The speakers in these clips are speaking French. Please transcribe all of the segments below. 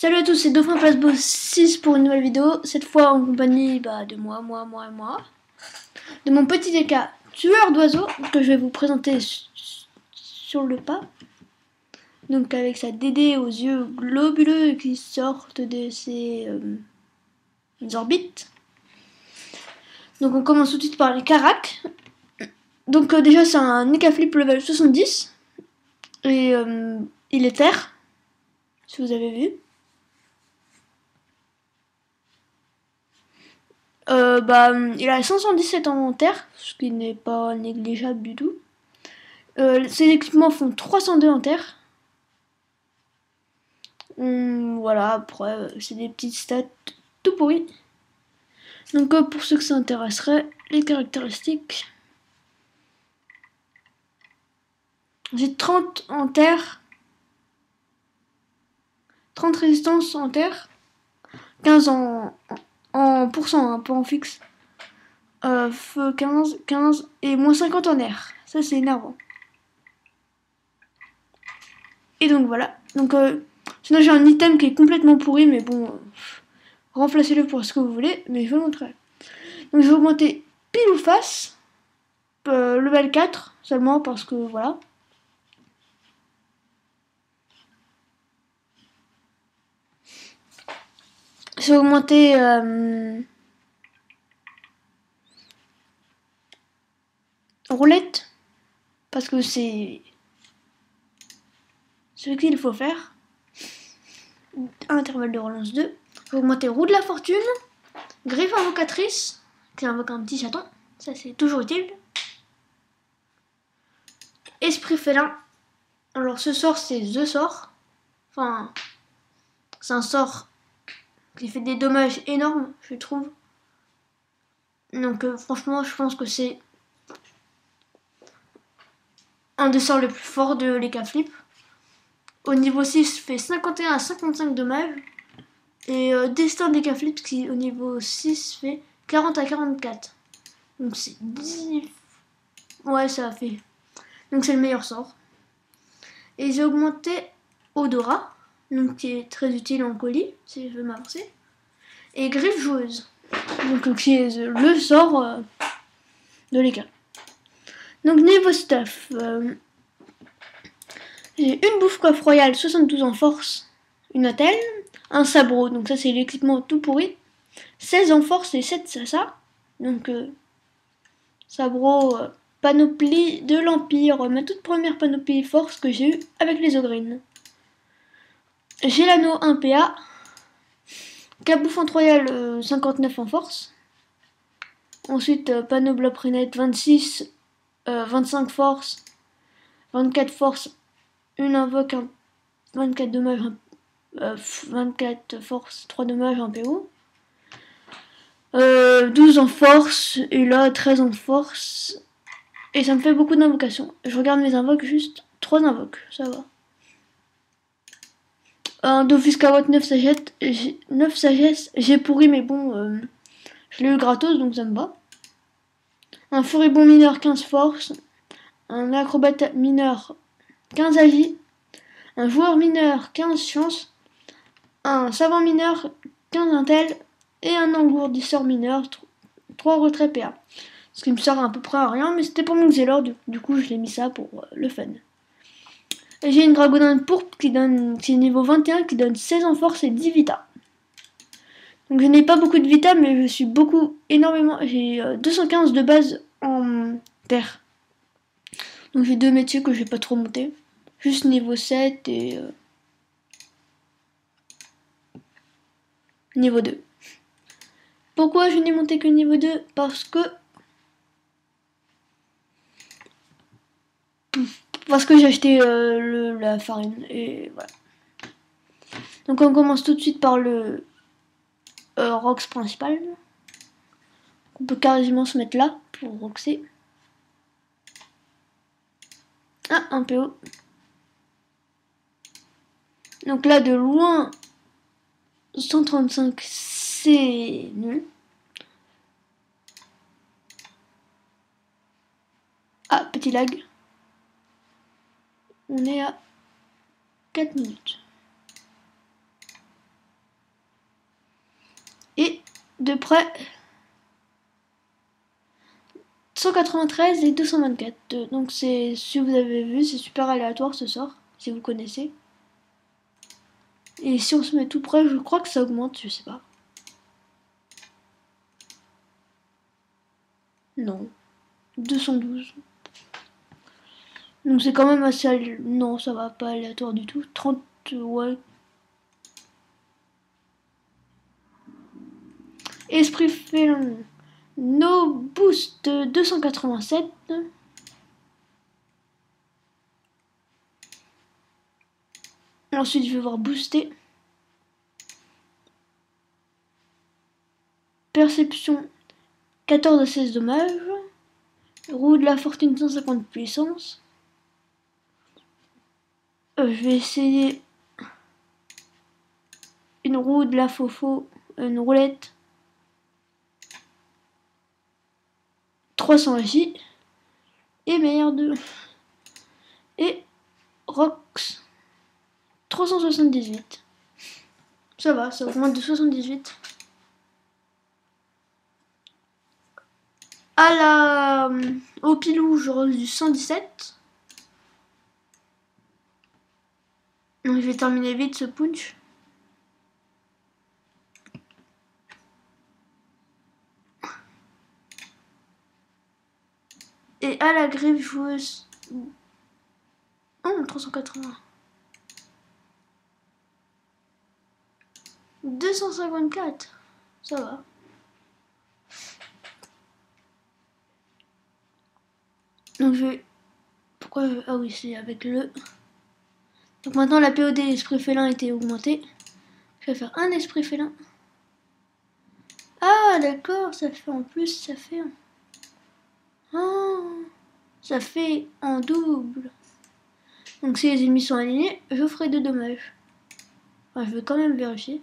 Salut à tous, c'est Dauphin Place Boss 6 pour une nouvelle vidéo, cette fois en compagnie de moi, de mon petit DK tueur d'oiseaux que je vais vous présenter sur le pas. Donc avec sa DD aux yeux globuleux qui sortent de ses orbites. Donc on commence tout de suite par les caracs. Donc déjà c'est un Nika Flip level 70 et il est terre, si vous avez vu. Il a 517 en terre, ce qui n'est pas négligeable du tout. Ses équipements font 302 en terre. Voilà, après, c'est des petites stats tout pourries. Donc, pour ceux que ça intéresserait, les caractéristiques. J'ai 30 en terre, 30 résistance en terre, 15 en pourcent, hein, pas en fixe. Feu 15 et moins 50 en air. Ça, c'est énervant. Et donc voilà. Donc, sinon, j'ai un item qui est complètement pourri, mais bon, remplacez-le pour ce que vous voulez, mais je vous le montrerai. Donc, je vais augmenter pile ou face, level 4 seulement parce que voilà. Je vais augmenter roulette parce que c'est ce qu'il faut faire. Intervalle de relance 2. Je vais augmenter roue de la fortune, griffe invocatrice qui invoque un petit chaton, ça c'est toujours utile. Esprit félin. Alors ce sort c'est The Sort. Enfin, c'est un sort qui fait des dommages énormes, je trouve. Donc franchement, je pense que c'est un des sorts les plus forts de l'Eka Flip. Au niveau 6, fait 51 à 55 dommages. Et Destin d'Eka Flip qui au niveau 6 fait 40 à 44. Donc c'est 10. Ouais, ça a fait. Donc c'est le meilleur sort. Et j'ai augmenté Odorat, donc qui est très utile en colis, si je veux m'avancer. Et Griffe Joueuse, donc qui est le sort de l'Eka. Donc niveau stuff, j'ai une bouffe coiffe royale 72 en force, une attelle, un sabreau, donc ça c'est l'équipement tout pourri, 16 en force et 7 ça. Donc sabreau, panoplie de l'Empire, ma toute première panoplie force que j'ai eue avec les ogrines. J'ai l'anneau 1 PA, cabouffante royale 59 en force. Ensuite panneau bloc Renette 26, 25 force, 24 force, une invoque, 24 dommages, 24 force, 3 dommages, un PO. 12 en force, et là 13 en force. Et ça me fait beaucoup d'invocations. Je regarde mes invoques, juste 3 invoques, ça va. Un Dofus Carotte 9 sagesse, j'ai pourri, mais bon, je l'ai eu gratos, donc ça me va. Un Furibond mineur 15 force, un Acrobate mineur 15 agi, un Joueur mineur 15 chance, un Savant mineur 15 intel, et un Engourdisseur mineur 3 retrait PA. Ce qui me sert à peu près à rien, mais c'était pour mon Xelor, du coup je l'ai mis ça pour le fun. Et j'ai une Dragonine pourpre qui est niveau 21, qui donne 16 en force et 10 vita. Donc je n'ai pas beaucoup de vita, mais je suis énormément. J'ai 215 de base en terre. Donc j'ai 2 métiers que je vais pas trop monter. Juste niveau 7 et niveau 2. Pourquoi je n'ai monté que niveau 2? Parce que j'ai acheté la farine. Et voilà. Donc on commence tout de suite par le Rox principal. On peut quasiment se mettre là pour Roxer. Ah, un PO. Donc là, de loin, 135, c'est nul. Ah, petit lag. On est à 4 minutes. de près 193 et 224. Donc c'est, si vous avez vu, c'est super aléatoire ce sort, si vous connaissez. Et si on se met tout près, je crois que ça augmente, je sais pas. Non. 212. Donc c'est quand même assez... Non, ça va pas aléatoire du tout. 30, ouais. Esprit félin. No boost 287. Ensuite, je vais voir booster. Perception 14 à 16 dommages. Roue de la fortune 150 puissance. Je vais essayer une roue de la fofo, une roulette 300 J. Et merde. Et Rox 378. Ça va, ça augmente de 78. Au pilou, j'aurai du 117. Donc je vais terminer vite ce punch. Et à la griffe joueuse... Oh, 380. 254. Ça va. Donc je vais... Pourquoi Ah oui, c'est avec le... Donc maintenant la POD esprit félin a été augmentée. Je vais faire un esprit félin. Ah d'accord, ça fait en plus, ça fait... Oh, ça fait en double. Donc si les ennemis sont alignés, je ferai 2 dommages. Enfin, je vais quand même vérifier.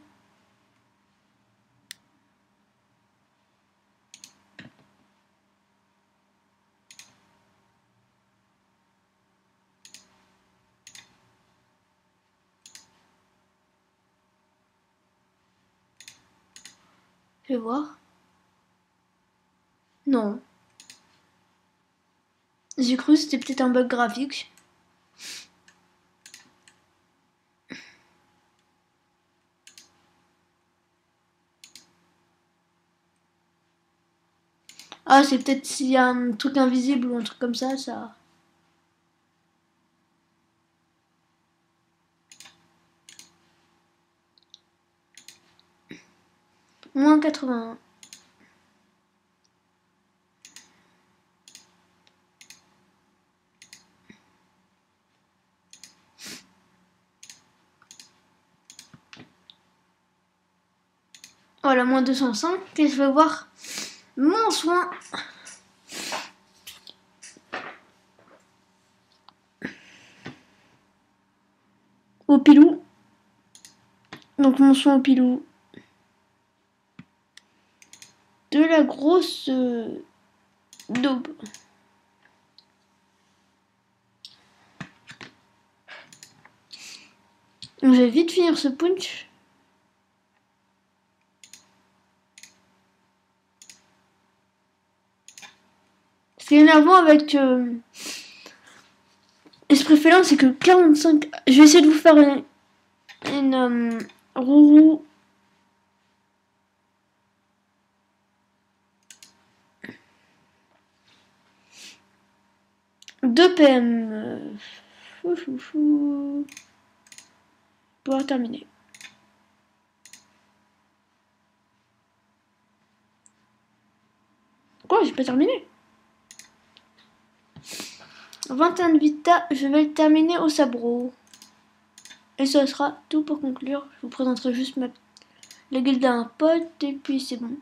Je vais voir. Non. J'ai cru que c'était peut-être un bug graphique. Ah, c'est peut-être s'il y a un truc invisible ou un truc comme ça... Moins 81. Voilà, moins 205. Et je vais voir mon soin. Au pilou. Donc mon soin au pilou. De la grosse daube. Donc je vais vite finir ce punch. Ce qui est énervant avec Esprit félin, c'est que 45... Je vais essayer de vous faire une roue. Deux PM. Pouvoir terminer. Quoi, j'ai pas terminé? 21 de vita, je vais le terminer au sabro. Et ce sera tout pour conclure. Je vous présenterai juste la guilde d'un pote et puis c'est bon.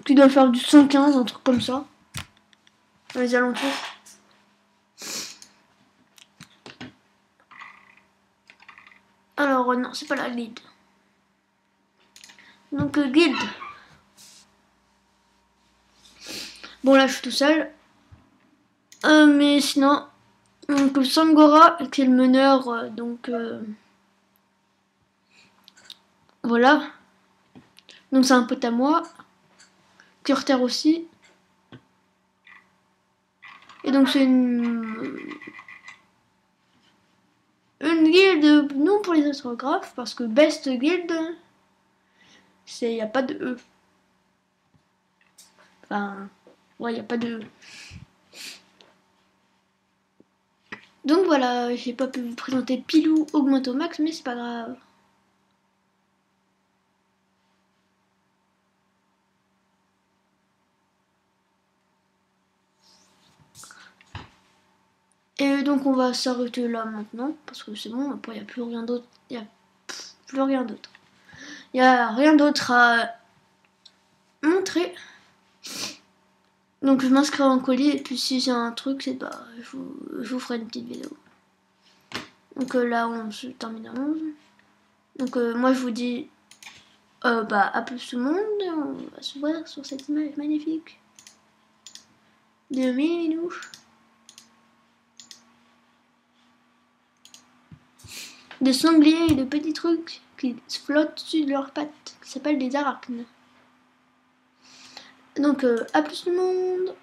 Qui doit faire du 115, un truc comme ça. Dans les alentours. Alors non, c'est pas la guilde. Donc guilde. Bon là je suis tout seul. Mais sinon, donc Sangora qui est le meneur, donc Voilà. Donc c'est un pote à moi. Curter aussi. Et donc c'est une guilde non pour les astrographes parce que Best Guild, c'est y a pas de E. Enfin, ouais, y a pas de E. Donc voilà, j'ai pas pu vous présenter Pilou augmente au max, mais c'est pas grave. Et donc on va s'arrêter là maintenant, parce que c'est bon, après il n'y a plus rien d'autre. Il n'y a plus rien d'autre. Il n'y a rien d'autre à montrer. Donc je m'inscris en colis et puis si j'ai un truc, c'est pas, je vous ferai une petite vidéo. Donc là on se termine à 11. Donc moi je vous dis à plus tout le monde. On va se voir sur cette image magnifique de Minou. Des sangliers et de petits trucs qui flottent dessus de leurs pattes, qui s'appellent des arachnes. Donc à plus tout le monde.